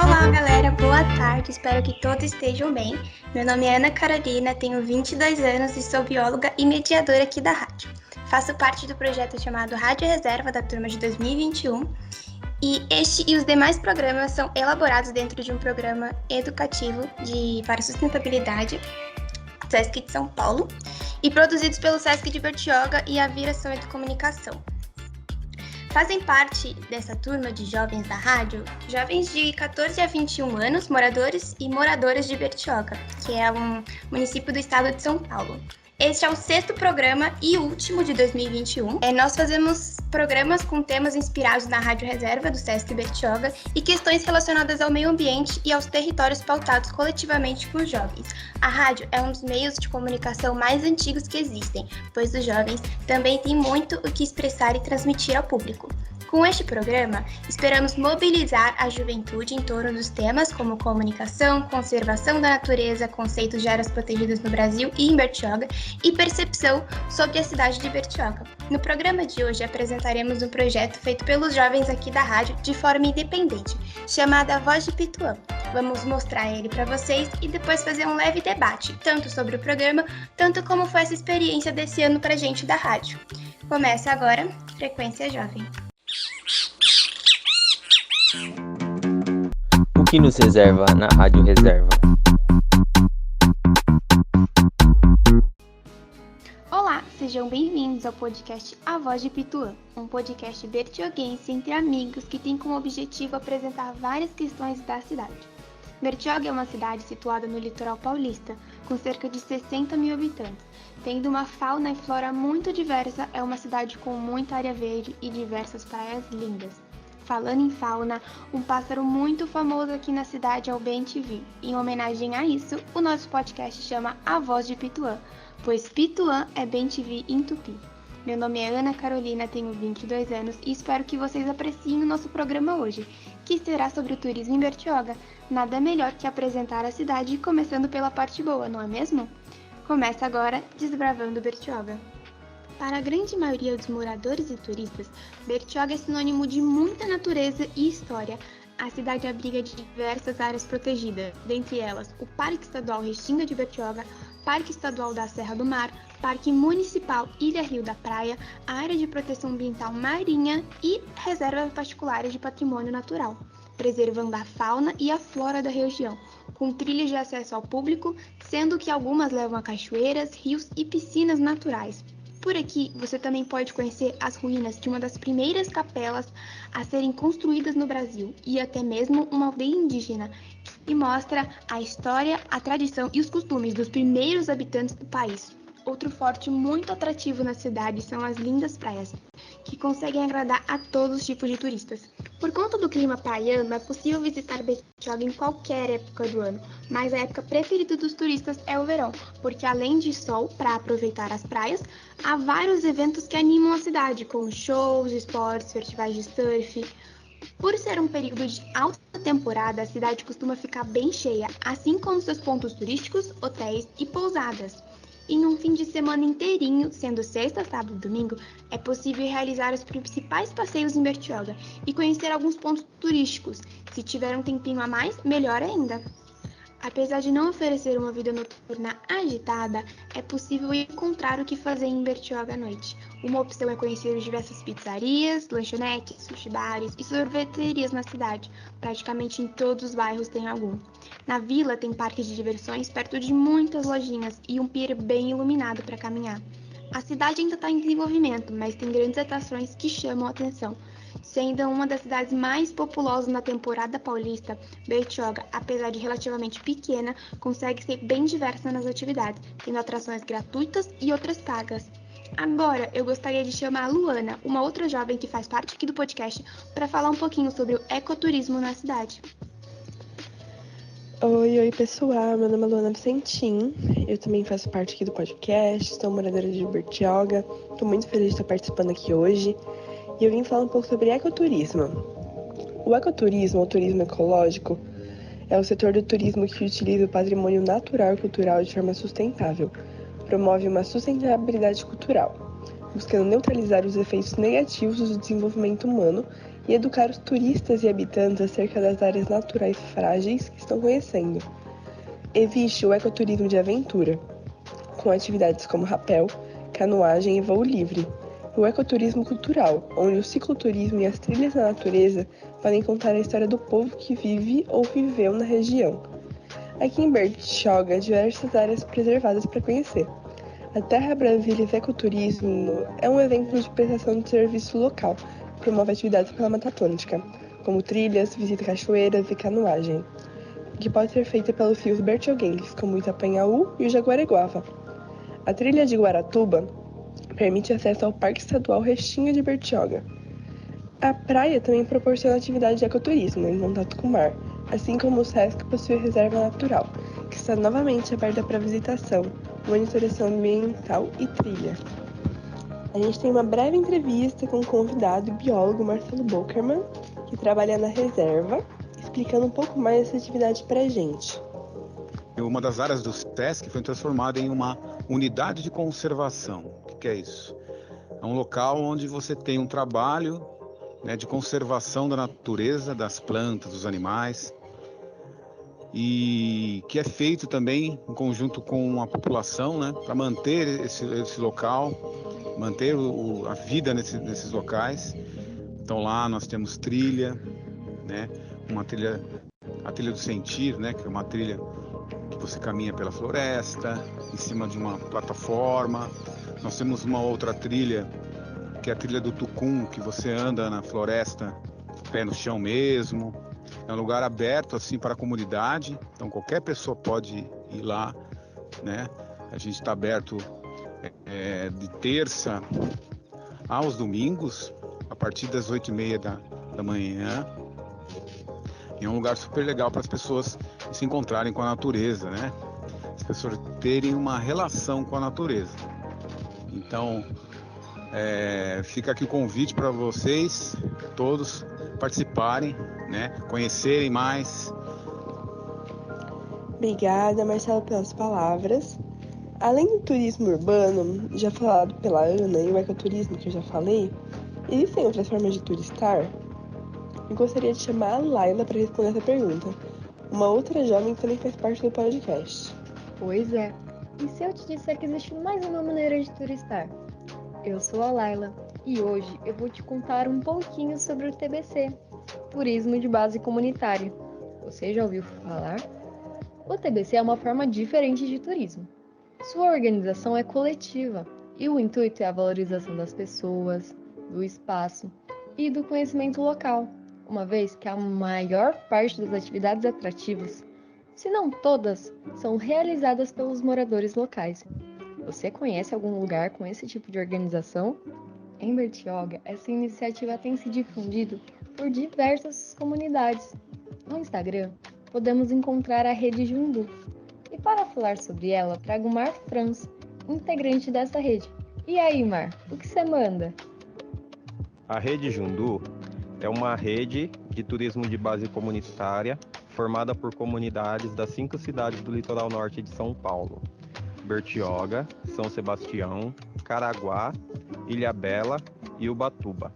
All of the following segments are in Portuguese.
Olá, galera, boa tarde, espero que todos estejam bem. Meu nome é Ana Carolina, tenho 22 anos e sou bióloga e mediadora aqui da rádio. Faço parte do projeto chamado Rádio Reserva da turma de 2021 e este e os demais programas são elaborados dentro de um programa educativo para sustentabilidade, SESC de São Paulo, e produzidos pelo SESC de Bertioga e a Viração Educomunicação. Fazem parte dessa turma de jovens da rádio, jovens de 14 a 21 anos, moradores e moradoras de Bertioga, que é um município do estado de São Paulo. Este é o 6º programa e último de 2021. Nós fazemos programas com temas inspirados na Rádio Reserva do SESC Bertioga e questões relacionadas ao meio ambiente e aos territórios pautados coletivamente por jovens. A rádio é um dos meios de comunicação mais antigos que existem, pois os jovens também têm muito o que expressar e transmitir ao público. Com este programa, esperamos mobilizar a juventude em torno dos temas como comunicação, conservação da natureza, conceitos de áreas protegidas no Brasil e em Bertioga e percepção sobre a cidade de Bertioga. No programa de hoje apresentaremos um projeto feito pelos jovens aqui da rádio de forma independente, chamado A Voz de Pituã. Vamos mostrar ele para vocês e depois fazer um leve debate, tanto sobre o programa, tanto como foi essa experiência desse ano para a gente da rádio. Começa agora, Frequência Jovem. O que nos reserva na Rádio Reserva? Olá, sejam bem-vindos ao podcast A Voz de Pituã, um podcast bertioguense entre amigos que tem como objetivo apresentar várias questões da cidade. Bertioga é uma cidade situada no litoral paulista, com cerca de 60 mil habitantes. Tendo uma fauna e flora muito diversa, é uma cidade com muita área verde e diversas praias lindas. Falando em fauna, um pássaro muito famoso aqui na cidade é o bem-te-vi. Em homenagem a isso, o nosso podcast chama A Voz de Pituã, pois Pituã é bem-te-vi em tupi. Meu nome é Ana Carolina, tenho 22 anos e espero que vocês apreciem o nosso programa hoje, que será sobre o turismo em Bertioga. Nada melhor que apresentar a cidade, começando pela parte boa, não é mesmo? Começa agora Desbravando Bertioga. Para a grande maioria dos moradores e turistas, Bertioga é sinônimo de muita natureza e história. A cidade abriga diversas áreas protegidas, dentre elas o Parque Estadual Restinga de Bertioga, Parque Estadual da Serra do Mar, Parque Municipal Ilha Rio da Praia, a Área de Proteção Ambiental Marinha e reservas particulares de patrimônio natural, preservando a fauna e a flora da região, com trilhas de acesso ao público, sendo que algumas levam a cachoeiras, rios e piscinas naturais. Por aqui, você também pode conhecer as ruínas de uma das primeiras capelas a serem construídas no Brasil e até mesmo uma aldeia indígena, que mostra a história, a tradição e os costumes dos primeiros habitantes do país. Outro forte muito atrativo na cidade são as lindas praias, que conseguem agradar a todos os tipos de turistas. Por conta do clima praiano, é possível visitar Bertioga em qualquer época do ano, mas a época preferida dos turistas é o verão, porque além de sol para aproveitar as praias, há vários eventos que animam a cidade, como shows, esportes, festivais de surf. Por ser um período de alta temporada, a cidade costuma ficar bem cheia, assim como seus pontos turísticos, hotéis e pousadas. Em um fim de semana inteirinho, sendo sexta, sábado e domingo, é possível realizar os principais passeios em Bertioga e conhecer alguns pontos turísticos. Se tiver um tempinho a mais, melhor ainda. Apesar de não oferecer uma vida noturna agitada, é possível encontrar o que fazer em Bertioga à noite. Uma opção é conhecer diversas pizzarias, lanchonetes, sushi bares e sorveterias na cidade. Praticamente em todos os bairros tem algum. Na vila tem parques de diversões perto de muitas lojinhas e um pier bem iluminado para caminhar. A cidade ainda está em desenvolvimento, mas tem grandes atrações que chamam a atenção. Sendo uma das cidades mais populosas na temporada paulista, Bertioga, apesar de relativamente pequena, consegue ser bem diversa nas atividades, tendo atrações gratuitas e outras pagas. Agora, eu gostaria de chamar a Luana, uma outra jovem que faz parte aqui do podcast, para falar um pouquinho sobre o ecoturismo na cidade. Oi pessoal, meu nome é Luana Vicentim, eu também faço parte aqui do podcast, sou moradora de Bertioga, estou muito feliz de estar participando aqui hoje e eu vim falar um pouco sobre ecoturismo. O ecoturismo, ou turismo ecológico, é o setor do turismo que utiliza o patrimônio natural e cultural de forma sustentável, promove uma sustentabilidade cultural, buscando neutralizar os efeitos negativos do desenvolvimento humano e educar os turistas e habitantes acerca das áreas naturais frágeis que estão conhecendo. Existe o ecoturismo de aventura, com atividades como rapel, canoagem e voo livre. E o ecoturismo cultural, onde o cicloturismo e as trilhas na natureza podem contar a história do povo que vive ou viveu na região. Aqui em Bertioga, há diversas áreas preservadas para conhecer. A Terra Brasilis Ecoturismo é um exemplo de prestação de serviço local, que promove atividades pela Mata Atlântica, como trilhas, visita a cachoeiras e canoagem, que pode ser feita pelos rios bertioguenses, como o Itapanhaú e o Jaguareguava. A trilha de Guaratuba permite acesso ao Parque Estadual Restinga de Bertioga. A praia também proporciona atividade de ecoturismo em contato com o mar, assim como o Sesc possui reserva natural, que está novamente aberta para visitação, monitoração ambiental e trilha. A gente tem uma breve entrevista com o convidado, o biólogo Marcelo Bokerman, que trabalha na reserva, explicando um pouco mais essa atividade para a gente. Uma das áreas do Sesc foi transformada em uma unidade de conservação. O que é isso? É um local onde você tem um trabalho, né, de conservação da natureza, das plantas, dos animais, e que é feito também em conjunto com a população, né, para manter esse local, manter a vida nesses locais. Então lá nós temos trilha, né, a trilha do sentir, né, que é uma trilha que você caminha pela floresta, em cima de uma plataforma. Nós temos uma outra trilha, que é a trilha do Tucum, que você anda na floresta, pé no chão mesmo. É um lugar aberto assim para a comunidade, então qualquer pessoa pode ir lá, né? A gente está aberto de terça aos domingos, a partir das 8h30 da manhã. E é um lugar super legal para as pessoas se encontrarem com a natureza, né? As pessoas terem uma relação com a natureza. Então, fica aqui o convite para vocês todos participarem, né? Conhecerem mais. Obrigada, Marcelo, pelas palavras. Além do turismo urbano, já falado pela Ana, e o ecoturismo que eu já falei, existem outras formas de turistar? Eu gostaria de chamar a Laila para responder essa pergunta, uma outra jovem que também faz parte do podcast. Pois é. E se eu te disser que existe mais uma maneira de turistar? Eu sou a Laila e hoje eu vou te contar um pouquinho sobre o TBC, Turismo de Base Comunitária. Você já ouviu falar? O TBC é uma forma diferente de turismo. Sua organização é coletiva e o intuito é a valorização das pessoas, do espaço e do conhecimento local, uma vez que a maior parte das atividades atrativas, se não todas, são realizadas pelos moradores locais. Você conhece algum lugar com esse tipo de organização? Em Bertioga, essa iniciativa tem se difundido por diversas comunidades. No Instagram, podemos encontrar a Rede Jundu. E para falar sobre ela, trago Mar Franz, integrante dessa rede. E aí, Mar, o que você manda? A Rede Jundu é uma rede de turismo de base comunitária formada por comunidades das 5 cidades do litoral norte de São Paulo: Bertioga, São Sebastião, Caraguá, Ilhabela e Ubatuba.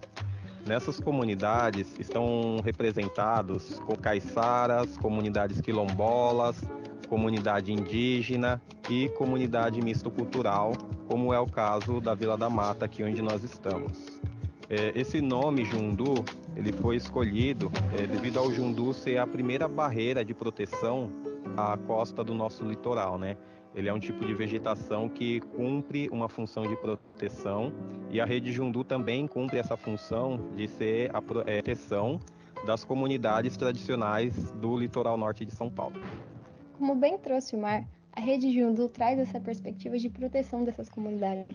Nessas comunidades estão representados caiçaras, comunidades quilombolas, comunidade indígena e comunidade misto-cultural, como é o caso da Vila da Mata, aqui onde nós estamos. Esse nome Jundu, ele foi escolhido devido ao Jundu ser a primeira barreira de proteção à costa do nosso litoral, né? Ele é um tipo de vegetação que cumpre uma função de proteção e a Rede Jundu também cumpre essa função de ser a proteção das comunidades tradicionais do litoral norte de São Paulo. Como bem trouxe o Mar, a Rede Jundu traz essa perspectiva de proteção dessas comunidades.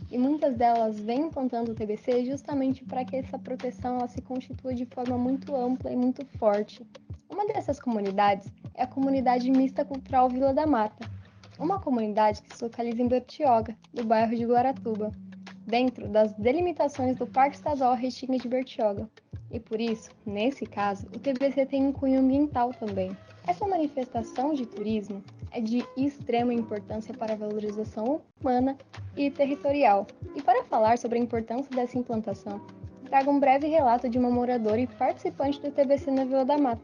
E muitas delas vêm implantando o TBC justamente para que essa proteção ela se constitua de forma muito ampla e muito forte. Uma dessas comunidades é a comunidade mista cultural Vila da Mata, uma comunidade que se localiza em Bertioga, do bairro de Guaratuba, dentro das delimitações do Parque Estadual Restinga de Bertioga. E por isso, nesse caso, o TBC tem um cunho ambiental também. Essa manifestação de turismo é de extrema importância para a valorização humana e territorial. E para falar sobre a importância dessa implantação, trago um breve relato de uma moradora e participante do TBC na Vila da Mata,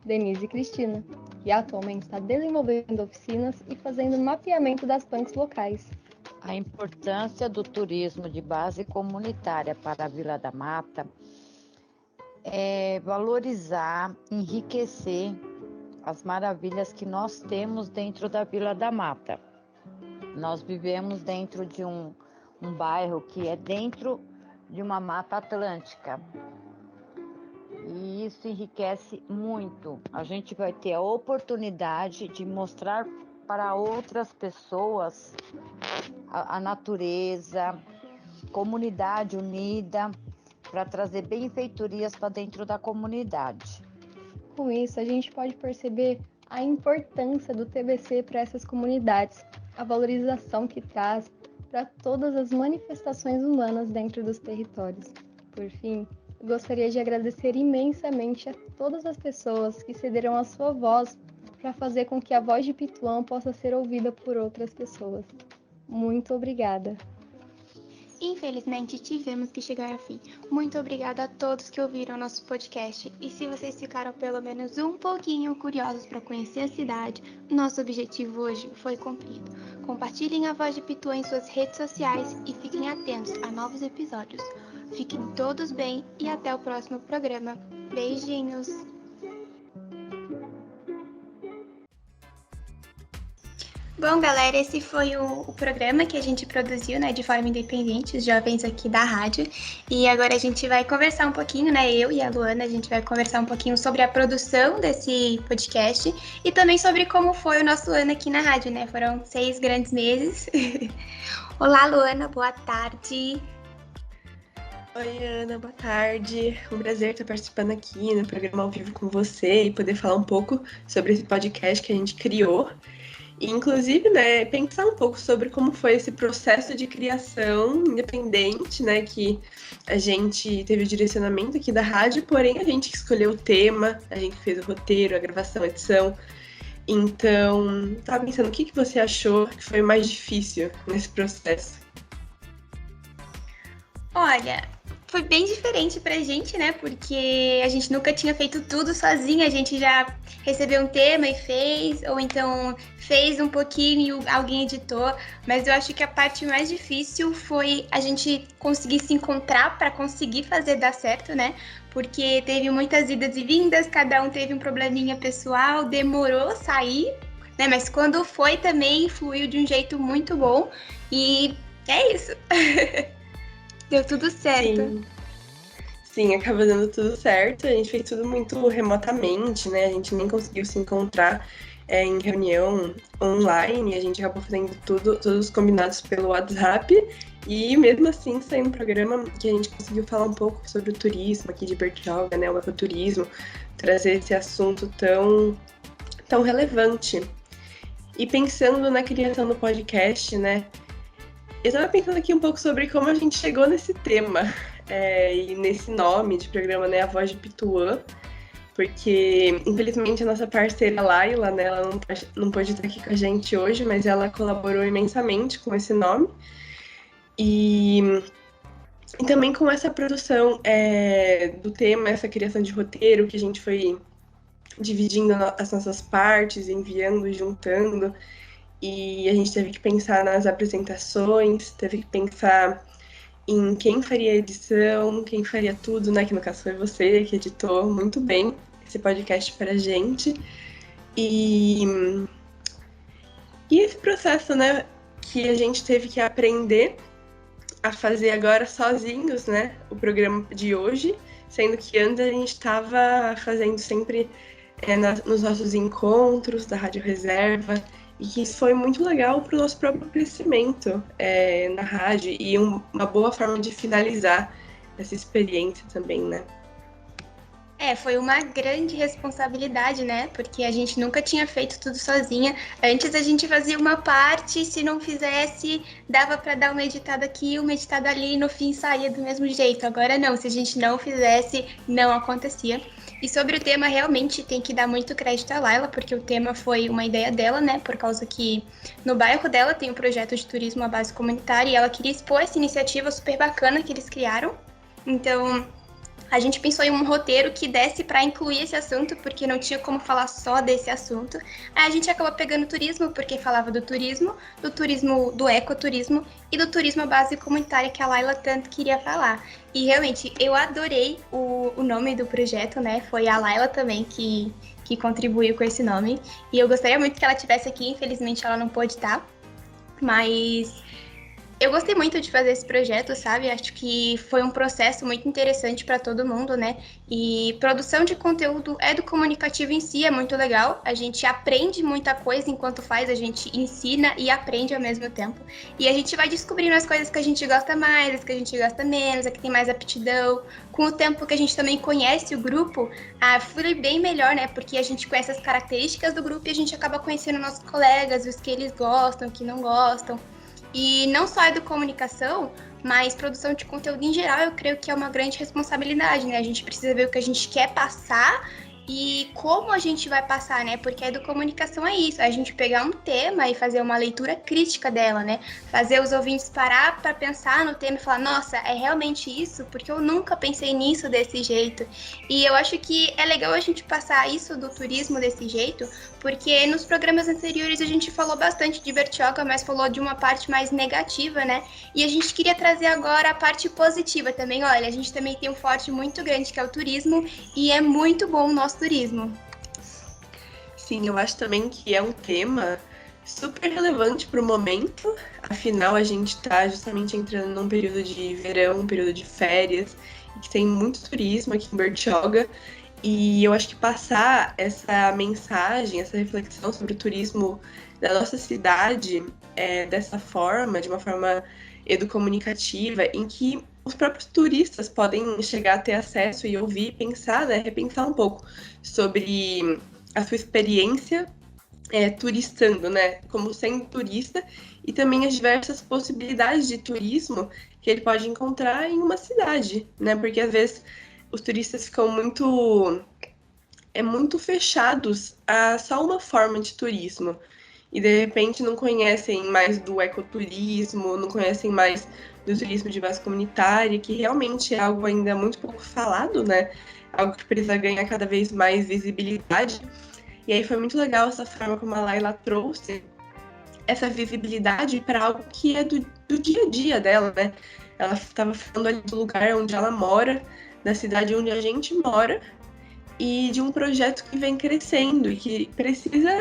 Denise Cristina, que atualmente está desenvolvendo oficinas e fazendo mapeamento das punks locais. A importância do turismo de base comunitária para a Vila da Mata é valorizar, enriquecer as maravilhas que nós temos dentro da Vila da Mata. Nós vivemos dentro de um bairro que é dentro de uma mata atlântica. E isso enriquece muito. A gente vai ter a oportunidade de mostrar para outras pessoas a natureza, comunidade unida, para trazer benfeitorias para dentro da comunidade. Com isso, a gente pode perceber a importância do TBC para essas comunidades, a valorização que traz para todas as manifestações humanas dentro dos territórios. Por fim, eu gostaria de agradecer imensamente a todas as pessoas que cederam a sua voz para fazer com que a voz de Pituã possa ser ouvida por outras pessoas. Muito obrigada. Infelizmente, tivemos que chegar ao fim. Muito obrigada a todos que ouviram nosso podcast. E se vocês ficaram pelo menos um pouquinho curiosos para conhecer a cidade, nosso objetivo hoje foi cumprido. Compartilhem a Voz de Pituã em suas redes sociais e fiquem atentos a novos episódios. Fiquem todos bem e até o próximo programa. Beijinhos! Bom, galera, esse foi o programa que a gente produziu, né, de forma independente, os jovens aqui da rádio. E agora a gente vai conversar um pouquinho, né, eu e a Luana, a gente vai conversar um pouquinho sobre a produção desse podcast e também sobre como foi o nosso ano aqui na rádio, né, foram 6 grandes meses. Olá, Luana, boa tarde. Oi, Ana, boa tarde. Um prazer estar participando aqui no programa ao vivo com você e poder falar um pouco sobre esse podcast que a gente criou. E, inclusive, né, pensar um pouco sobre como foi esse processo de criação independente, né, que a gente teve o direcionamento aqui da rádio, porém a gente escolheu o tema, a gente fez o roteiro, a gravação, a edição. Então, estava pensando, o que você achou que foi mais difícil nesse processo? Olha, foi bem diferente pra gente, né? Porque a gente nunca tinha feito tudo sozinha, a gente já recebeu um tema e fez, ou então fez um pouquinho e alguém editou, mas eu acho que a parte mais difícil foi a gente conseguir se encontrar para conseguir fazer dar certo, né? Porque teve muitas idas e vindas, cada um teve um probleminha pessoal, demorou sair, né? Mas quando foi também fluiu de um jeito muito bom e é isso. Deu tudo certo. Sim, acaba dando tudo certo. A gente fez tudo muito remotamente, né? A gente nem conseguiu se encontrar em reunião online. A gente acabou fazendo todos os combinados pelo WhatsApp. E mesmo assim, saiu um programa que a gente conseguiu falar um pouco sobre o turismo aqui de Bertioga, né? O ecoturismo, trazer esse assunto tão relevante. E pensando na criação do podcast, né? Eu tava pensando aqui um pouco sobre como a gente chegou nesse tema e nesse nome de programa, né, A Voz de Pituã, porque, infelizmente, a nossa parceira Laila, né, ela não pôde estar aqui com a gente hoje, mas ela colaborou imensamente com esse nome. E também com essa produção do tema, essa criação de roteiro, que a gente foi dividindo as nossas partes, enviando, juntando. E a gente teve que pensar nas apresentações, teve que pensar em quem faria a edição, quem faria tudo, né? Que no caso foi você, que editou muito bem esse podcast pra gente. E esse processo, né? Que a gente teve que aprender a fazer agora sozinhos, né? O programa de hoje, sendo que antes a gente estava fazendo sempre nos nossos encontros da Rádio Reserva. E que isso foi muito legal para o nosso próprio crescimento na rádio e uma boa forma de finalizar essa experiência também, né? Foi uma grande responsabilidade, né? Porque a gente nunca tinha feito tudo sozinha. Antes a gente fazia uma parte, se não fizesse, dava para dar uma editada aqui, uma editada ali, e no fim saía do mesmo jeito. Agora não, se a gente não fizesse, não acontecia. E sobre o tema, realmente tem que dar muito crédito à Laila, porque o tema foi uma ideia dela, né? Por causa que no bairro dela tem um projeto de turismo à base comunitária e ela queria expor essa iniciativa super bacana que eles criaram. Então, a gente pensou em um roteiro que desse para incluir esse assunto, porque não tinha como falar só desse assunto. Aí a gente acabou pegando turismo, porque falava do turismo, do ecoturismo e do turismo base comunitário que a Laila tanto queria falar. E realmente, eu adorei o nome do projeto, né? Foi a Laila também que contribuiu com esse nome. E eu gostaria muito que ela estivesse aqui, infelizmente ela não pôde estar. Mas eu gostei muito de fazer esse projeto, sabe? Acho que foi um processo muito interessante para todo mundo, né? E produção de conteúdo comunicativo em si é muito legal. A gente aprende muita coisa enquanto faz, a gente ensina e aprende ao mesmo tempo. E a gente vai descobrindo as coisas que a gente gosta mais, as que a gente gosta menos, a que tem mais aptidão. Com o tempo que a gente também conhece o grupo, flui bem melhor, né? Porque a gente conhece as características do grupo e a gente acaba conhecendo nossos colegas, os que eles gostam, o que não gostam. E não só educomunicação, mas produção de conteúdo em geral, eu creio que é uma grande responsabilidade, né? A gente precisa ver o que a gente quer passar e como a gente vai passar, né? Porque a educomunicação é isso, a gente pegar um tema e fazer uma leitura crítica dela, né? Fazer os ouvintes parar para pensar no tema e falar, nossa, é realmente isso? Porque eu nunca pensei nisso desse jeito. E eu acho que é legal a gente passar isso do turismo desse jeito, porque nos programas anteriores a gente falou bastante de Bertioga, mas falou de uma parte mais negativa, né? E a gente queria trazer agora a parte positiva também. Olha, a gente também tem um forte muito grande que é o turismo e é muito bom o nosso turismo. Sim, eu acho também que é um tema super relevante para o momento. Afinal, a gente está justamente entrando num período de verão, um período de férias, e que tem muito turismo aqui em Bertioga. E eu acho que passar essa mensagem, essa reflexão sobre o turismo da nossa cidade dessa forma, de uma forma educomunicativa, em que os próprios turistas podem chegar a ter acesso e ouvir, pensar, né, repensar um pouco sobre a sua experiência turistando, né, como sendo turista, e também as diversas possibilidades de turismo que ele pode encontrar em uma cidade, né, porque às vezes os turistas ficam muito fechados a só uma forma de turismo. E, de repente, não conhecem mais do ecoturismo, não conhecem mais do turismo de base comunitária, que realmente é algo ainda muito pouco falado, né? Algo que precisa ganhar cada vez mais visibilidade. E aí foi muito legal essa forma como a Laila trouxe essa visibilidade para algo que é do dia a dia dela, né? Ela estava falando ali do lugar onde ela mora, da cidade onde a gente mora, e de um projeto que vem crescendo e que precisa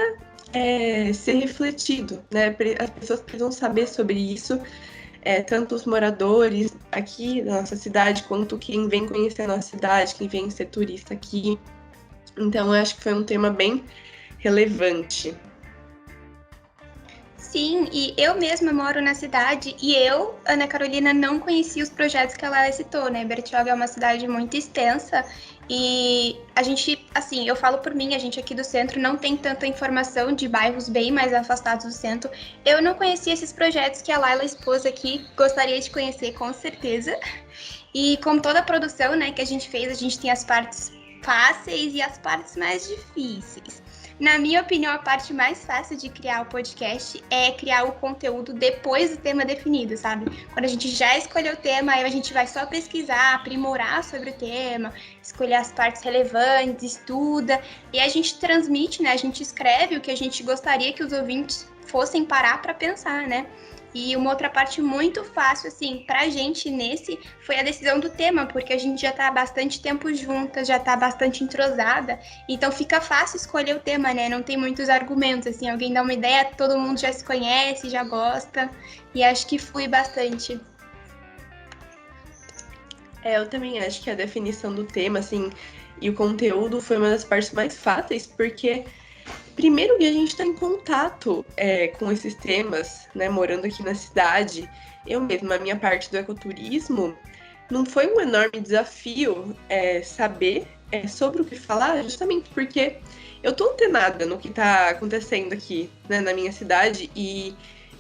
ser refletido, né? As pessoas precisam saber sobre isso, tanto os moradores aqui da nossa cidade, quanto quem vem conhecer a nossa cidade, quem vem ser turista aqui. Então, eu acho que foi um tema bem relevante. Sim, e eu mesma moro na cidade e eu, Ana Carolina, não conhecia os projetos que ela citou, né? Bertioga é uma cidade muito extensa e a gente, assim, eu falo por mim, a gente aqui do centro não tem tanta informação de bairros bem mais afastados do centro. Eu não conhecia esses projetos que a Laila expôs aqui, gostaria de conhecer com certeza. E como toda a produção, né, que a gente fez, a gente tem as partes fáceis e as partes mais difíceis. Na minha opinião, a parte mais fácil de criar o podcast é criar o conteúdo depois do tema definido, sabe? Quando a gente já escolheu o tema, aí a gente vai só pesquisar, aprimorar sobre o tema, escolher as partes relevantes, estuda, e a gente transmite, né? A gente escreve o que a gente gostaria que os ouvintes fossem parar para pensar, né? E uma outra parte muito fácil, assim, pra gente nesse, foi a decisão do tema, porque a gente já tá há bastante tempo juntas, já tá bastante entrosada, então fica fácil escolher o tema, né? Não tem muitos argumentos, assim, alguém dá uma ideia, todo mundo já se conhece, já gosta, e acho que flui bastante. Eu também acho que a definição do tema, assim, e o conteúdo foi uma das partes mais fáceis, porque primeiro que a gente está em contato com esses temas, né, morando aqui na cidade. Eu mesma, a minha parte do ecoturismo, não foi um enorme desafio saber sobre o que falar, justamente porque eu tô antenada no que está acontecendo aqui, né, na minha cidade, e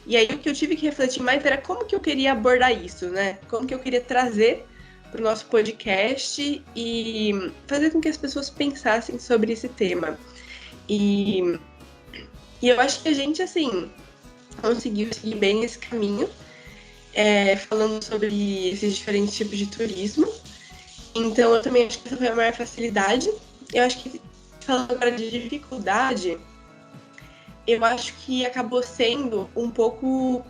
aí o que eu tive que refletir mais era como que eu queria abordar isso, né, como que eu queria trazer para o nosso podcast e fazer com que as pessoas pensassem sobre esse tema. E eu acho que a gente, assim, conseguiu seguir bem esse caminho, falando sobre esses diferentes tipos de turismo. Então, eu também acho que essa foi a maior facilidade. Eu acho que, falando agora de dificuldade, eu acho que acabou sendo um pouco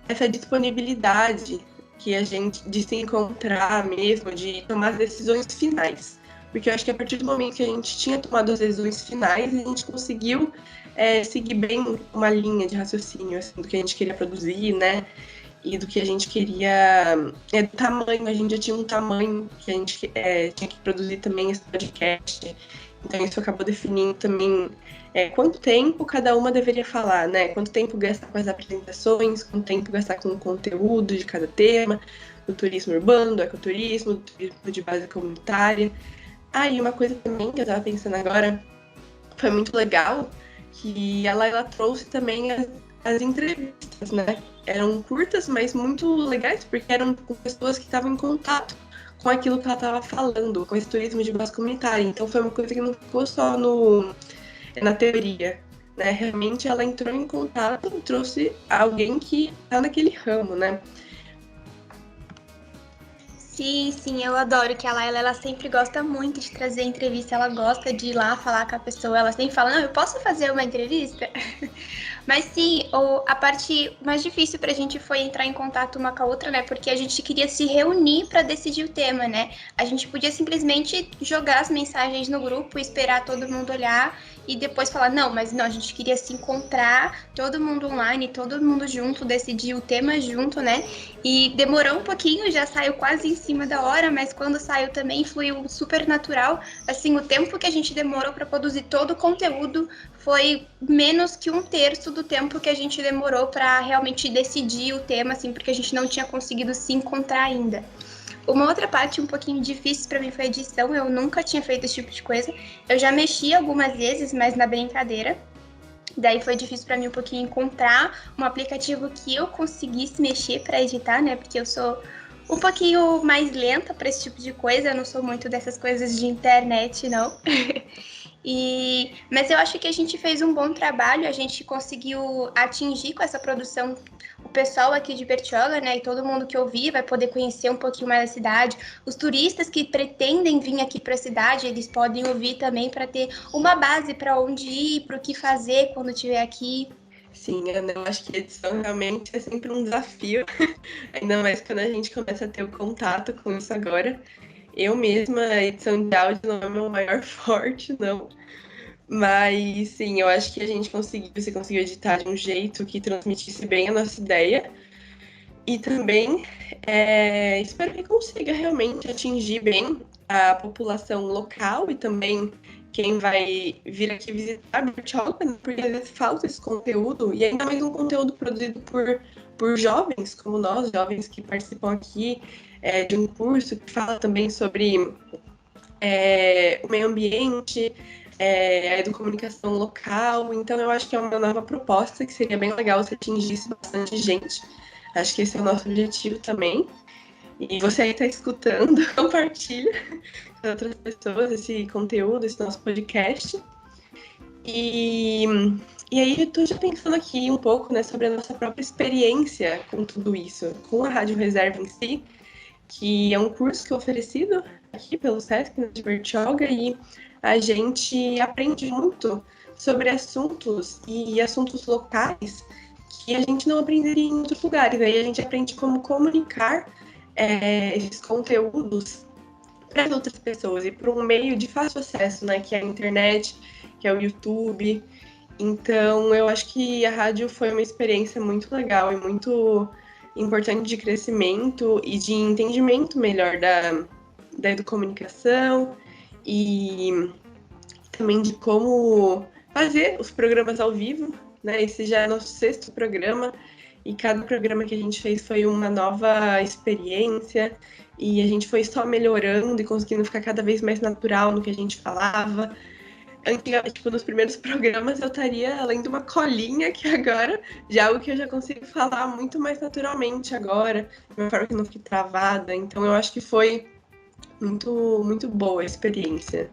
essa disponibilidade que a gente, de se encontrar mesmo, de tomar as decisões finais. Porque eu acho que a partir do momento que a gente tinha tomado as decisões finais, a gente conseguiu seguir bem uma linha de raciocínio, assim, do que a gente queria produzir, né? E do que a gente queria, do tamanho, a gente já tinha um tamanho que a gente tinha que produzir também esse podcast. Então isso acabou definindo também quanto tempo cada uma deveria falar, né? Quanto tempo gastar com as apresentações, quanto tempo gastar com o conteúdo de cada tema, do turismo urbano, do ecoturismo, do turismo de base comunitária. E uma coisa também que eu estava pensando agora, foi muito legal, que ela trouxe também as entrevistas, né? Eram curtas, mas muito legais, porque eram com pessoas que estavam em contato com aquilo que ela estava falando, com esse turismo de base comunitária. Então foi uma coisa que não ficou só na teoria, né? Realmente ela entrou em contato e trouxe alguém que está naquele ramo, né? Sim, eu adoro que a Laila, ela sempre gosta muito de trazer entrevista, ela gosta de ir lá falar com a pessoa, ela sempre fala, não, eu posso fazer uma entrevista? Mas sim, a parte mais difícil pra gente foi entrar em contato uma com a outra, né, porque a gente queria se reunir pra decidir o tema, né, a gente podia simplesmente jogar as mensagens no grupo, esperar todo mundo olhar e depois falar, não, a gente queria se encontrar, todo mundo online, todo mundo junto, decidir o tema junto, né, e demorou um pouquinho, já saiu quase em cima da hora, mas quando saiu também fluiu super natural. Assim, o tempo que a gente demorou para produzir todo o conteúdo foi menos que 1/3 do tempo que a gente demorou para realmente decidir o tema, assim, porque a gente não tinha conseguido se encontrar ainda. Uma outra parte um pouquinho difícil para mim foi a edição, eu nunca tinha feito esse tipo de coisa. Eu já mexi algumas vezes, mas na brincadeira. Daí foi difícil para mim um pouquinho encontrar um aplicativo que eu conseguisse mexer para editar, né? Porque eu sou um pouquinho mais lenta para esse tipo de coisa, eu não sou muito dessas coisas de internet, não. Mas eu acho que a gente fez um bom trabalho, a gente conseguiu atingir com essa produção o pessoal aqui de Bertioga, né, e todo mundo que ouvir vai poder conhecer um pouquinho mais da cidade. Os turistas que pretendem vir aqui para a cidade, eles podem ouvir também para ter uma base para onde ir, para o que fazer quando estiver aqui. Sim, Ana, eu acho que edição realmente é sempre um desafio, ainda mais quando a gente começa a ter o contato com isso agora. Eu mesma, a edição de áudio não é meu maior forte, não. Mas, sim, eu acho que você conseguiu editar de um jeito que transmitisse bem a nossa ideia. E também espero que consiga realmente atingir bem a população local e também quem vai vir aqui visitar Bertioga, né? Porque às vezes falta esse conteúdo, e ainda mais um conteúdo produzido por jovens como nós, jovens que participam aqui de um curso que fala também sobre o meio ambiente, a educomunicação local. Então eu acho que é uma nova proposta que seria bem legal se atingisse bastante gente. Acho que esse é o nosso objetivo também. E você aí está escutando, compartilha com outras pessoas esse conteúdo, esse nosso podcast. E aí eu estou já pensando aqui um pouco, né, sobre a nossa própria experiência com tudo isso, com a Rádio Reserva em si, que é um curso que é oferecido aqui pelo SESC, né, de Bertioga, e a gente aprende muito sobre assuntos e assuntos locais que a gente não aprenderia em outros lugares. Aí a gente aprende como comunicar esses conteúdos para outras pessoas e para um meio de fácil acesso, né, que é a internet, que é o YouTube. Então, eu acho que a rádio foi uma experiência muito legal e muito importante de crescimento e de entendimento melhor da educomunicação e também de como fazer os programas ao vivo, né? Esse já é nosso 6º programa e cada programa que a gente fez foi uma nova experiência e a gente foi só melhorando e conseguindo ficar cada vez mais natural no que a gente falava. Antigamente, tipo, nos primeiros programas eu estaria lendo uma colinha, que agora já é algo que eu já consigo falar muito mais naturalmente agora, de uma forma que não fique travada. Então eu acho que foi muito, muito boa a experiência.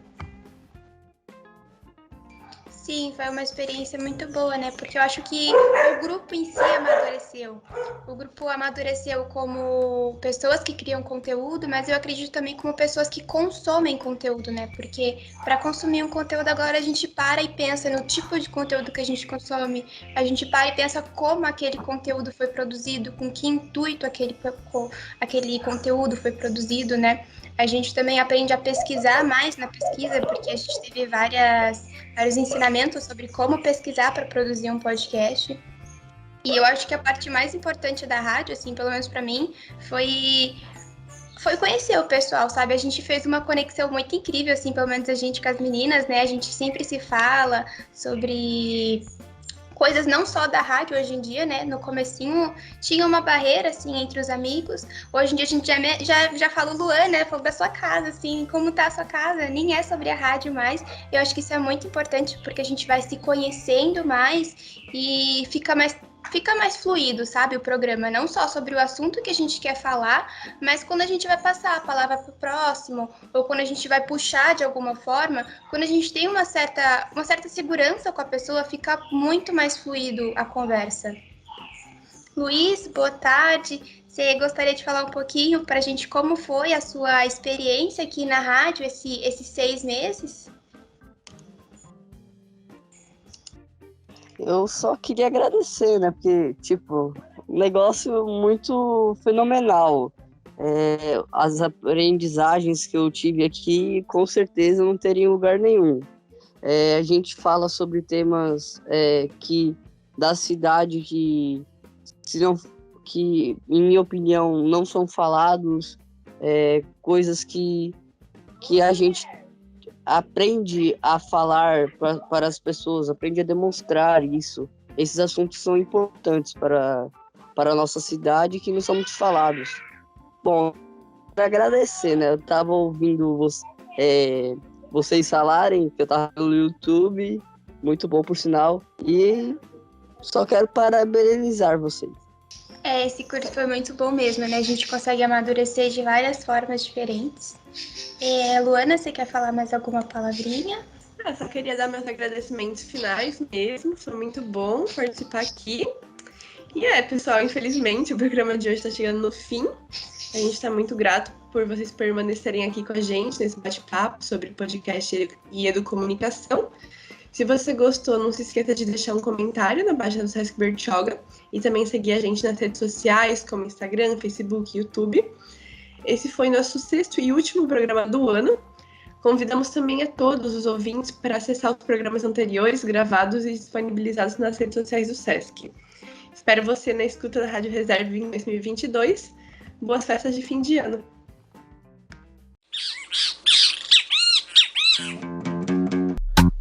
Sim, foi uma experiência muito boa, né? Porque eu acho que o grupo em si amadureceu. O grupo amadureceu como pessoas que criam conteúdo, mas eu acredito também como pessoas que consomem conteúdo, né? Porque para consumir um conteúdo agora a gente para e pensa no tipo de conteúdo que a gente consome, a gente para e pensa como aquele conteúdo foi produzido, com que intuito aquele conteúdo foi produzido, né? A gente também aprende a pesquisar mais na pesquisa, porque a gente teve vários ensinamentos sobre como pesquisar para produzir um podcast. E eu acho que a parte mais importante da rádio, assim, pelo menos para mim, foi conhecer o pessoal, sabe? A gente fez uma conexão muito incrível, assim, pelo menos a gente com as meninas, né? A gente sempre se fala sobre coisas não só da rádio hoje em dia, né? No comecinho tinha uma barreira, assim, entre os amigos. Hoje em dia a gente já fala o Luan, né? Falou da sua casa, assim, como tá a sua casa. Nem é sobre a rádio mais. Eu acho que isso é muito importante porque a gente vai se conhecendo mais e fica mais fluido, sabe, o programa, não só sobre o assunto que a gente quer falar, mas quando a gente vai passar a palavra para o próximo, ou quando a gente vai puxar de alguma forma, quando a gente tem uma certa segurança com a pessoa, fica muito mais fluido a conversa. Luiz, boa tarde. Você gostaria de falar um pouquinho para a gente como foi a sua experiência aqui na rádio esses 6 meses? Eu só queria agradecer, né? Porque, tipo, um negócio muito fenomenal. As aprendizagens que eu tive aqui, com certeza, não teria em lugar nenhum. A gente fala sobre temas da cidade que, em minha opinião, não são falados, coisas que a gente aprende a falar para as pessoas, aprende a demonstrar isso. Esses assuntos são importantes para a nossa cidade que não são muito falados. Bom, para agradecer, né? Eu estava ouvindo vocês falarem, que eu estava no YouTube, muito bom por sinal, e só quero parabenizar vocês. Esse curso foi muito bom mesmo, né? A gente consegue amadurecer de várias formas diferentes. Luana, você quer falar mais alguma palavrinha? Eu só queria dar meus agradecimentos finais mesmo. Foi muito bom participar aqui. E pessoal, infelizmente o programa de hoje está chegando no fim. A gente está muito grato por vocês permanecerem aqui com a gente nesse bate-papo sobre podcast e educomunicação. Se você gostou, não se esqueça de deixar um comentário na página do Sesc Bertioga e também seguir a gente nas redes sociais como Instagram, Facebook e YouTube. Esse foi nosso 6º e último programa do ano. Convidamos também a todos os ouvintes para acessar os programas anteriores gravados e disponibilizados nas redes sociais do Sesc. Espero você na escuta da Rádio Reserva em 2022. Boas festas de fim de ano!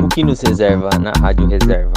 O que nos reserva na Rádio Reserva?